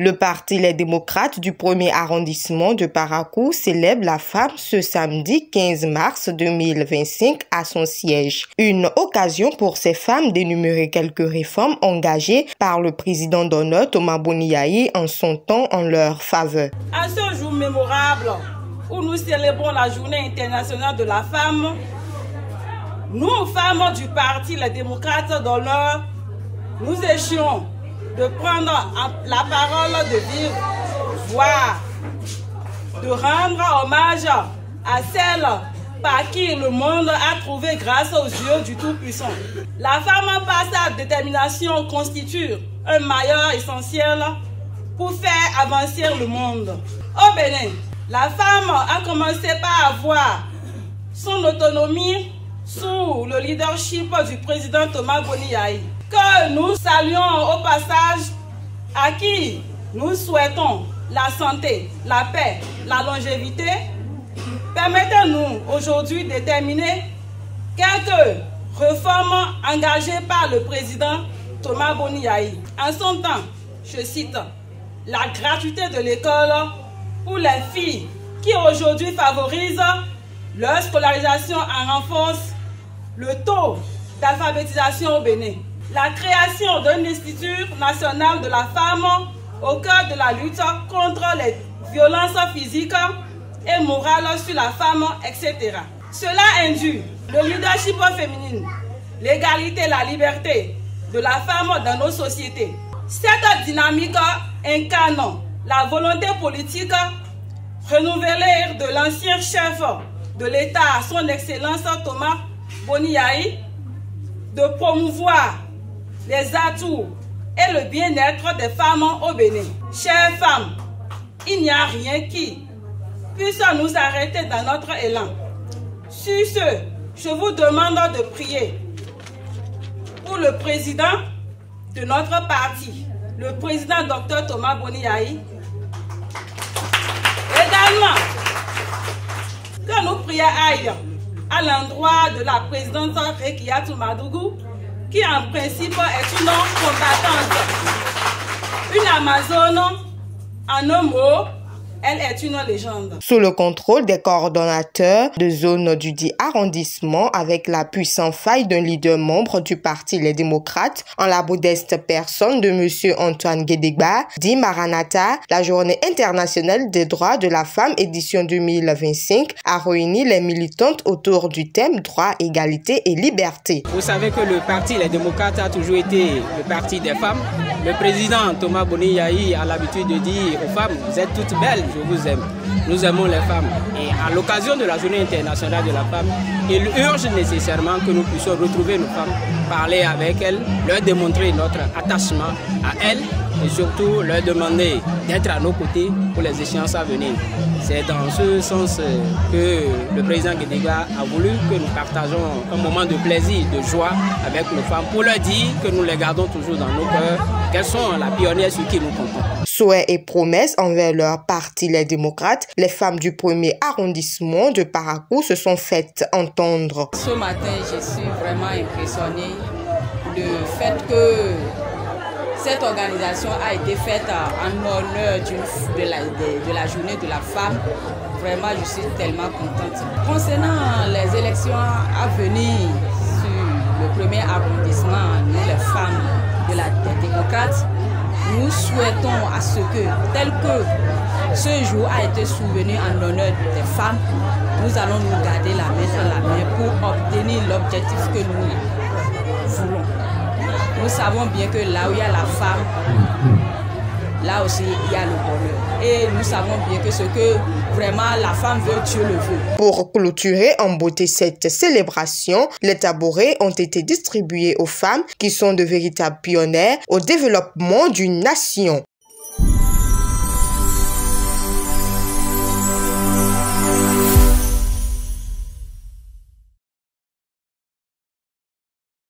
Le Parti Les Démocrates du 1er arrondissement de Parakou célèbre la femme ce samedi 15 mars 2025 à son siège. Une occasion pour ces femmes d'énumérer quelques réformes engagées par le président d'honneur Thomas Boni Yayi en son temps en leur faveur. À ce jour mémorable où nous célébrons la Journée internationale de la femme, nous, femmes du Parti Les Démocrates d'honneur, nous échelons de prendre la parole de vive voix, de rendre hommage à celles par qui le monde a trouvé grâce aux yeux du Tout-Puissant. La femme, par sa détermination, constitue un maillon essentiel pour faire avancer le monde. Au Bénin, la femme a commencé par avoir son autonomie sous le leadership du président Thomas Boni Yayi, que nous saluons au passage, à qui nous souhaitons la santé, la paix, la longévité. Permettez-nous aujourd'hui de déterminer quelques réformes engagées par le président Thomas Boni Yayi. En son temps, je cite, la gratuité de l'école pour les filles qui aujourd'hui favorisent leur scolarisation en renforce le taux d'alphabétisation au Bénin. La création d'un institut national de la femme au cœur de la lutte contre les violences physiques et morales sur la femme, etc. Cela induit le leadership féminin, l'égalité et la liberté de la femme dans nos sociétés. Cette dynamique incarne la volonté politique renouvelée de l'ancien chef de l'État, son Excellence Thomas Boni Yayi, de promouvoir les atouts et le bien-être des femmes au Bénin. Chères femmes, il n'y a rien qui puisse nous arrêter dans notre élan. Sur ce, je vous demande de prier pour le président de notre parti, le président Dr Thomas Boni Yayi. Également, que nous prions aille à l'endroit de la présidente Rekiatou Madougou, qui en principe est une combattante, une Amazone, en un mot, elle est une légende. Sous le contrôle des coordonnateurs de zone du dit arrondissement, avec la puissante faille d'un leader membre du Parti Les Démocrates, en la modeste personne de M. Antoine Guédégba, dit Maranatha, la Journée internationale des droits de la femme édition 2025 a réuni les militantes autour du thème droit, égalité et liberté. Vous savez que le Parti Les Démocrates a toujours été le parti des femmes. Le président Thomas Boni Yayi a l'habitude de dire aux femmes, vous êtes toutes belles, je vous aime. Nous aimons les femmes. Et à l'occasion de la Journée internationale de la femme, il urge nécessairement que nous puissions retrouver nos femmes, parler avec elles, leur démontrer notre attachement à elles et surtout leur demander d'être à nos côtés pour les échéances à venir. C'est dans ce sens que le président Guédégba a voulu que nous partageons un moment de plaisir, de joie avec nos femmes pour leur dire que nous les gardons toujours dans nos cœurs, qu'elles sont la pionnière sur qui nous comptons. Souhaits et promesses envers leur parti Les Démocrates, les femmes du 1er arrondissement de Parakou se sont faites entendre. Ce matin, je suis vraiment impressionnée du fait que cette organisation a été faite en honneur de la journée de la femme. Vraiment, je suis tellement contente. Concernant les élections à venir sur le 1er arrondissement, nous les femmes des démocrates, nous souhaitons à ce que, tel que ce jour a été souvenu en honneur des femmes, nous allons nous garder la main dans la main pour obtenir l'objectif que nous voulons. Nous savons bien que là où il y a la femme, là aussi il y a le bonheur. Et nous savons bien que ce que vraiment la femme veut, Dieu le veut. Pour clôturer en beauté cette célébration, les tabourets ont été distribués aux femmes qui sont de véritables pionnières au développement d'une nation.